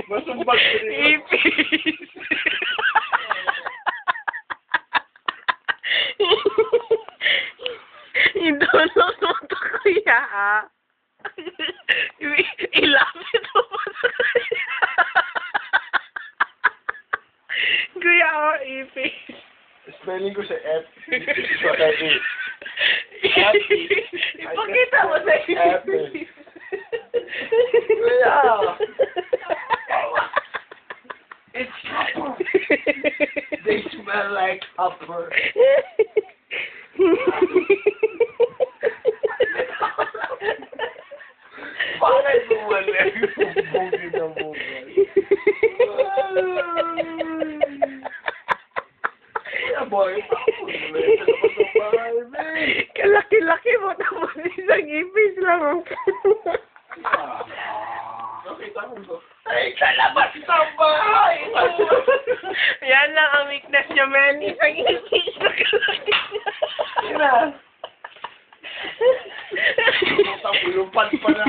Masumbag ko rin. Ipis. Idulog mo to, kuya, ah. Ilapit mo pa sa kuya. Kuya, oh, ipis. Spelling ko sa F. Ipis ko kay E. Ipakita mo sa ipis. Kuya! It's copper. They smell like copper. Bakit bumalik? Bugay na bugay. Boy, kalaki-laki mo tapos isang ipis lang. Ay, kalabas sa bahay! Yan lang ang weakness niya, man. Isang ipis na kalaki niya. Tapulupan pa na.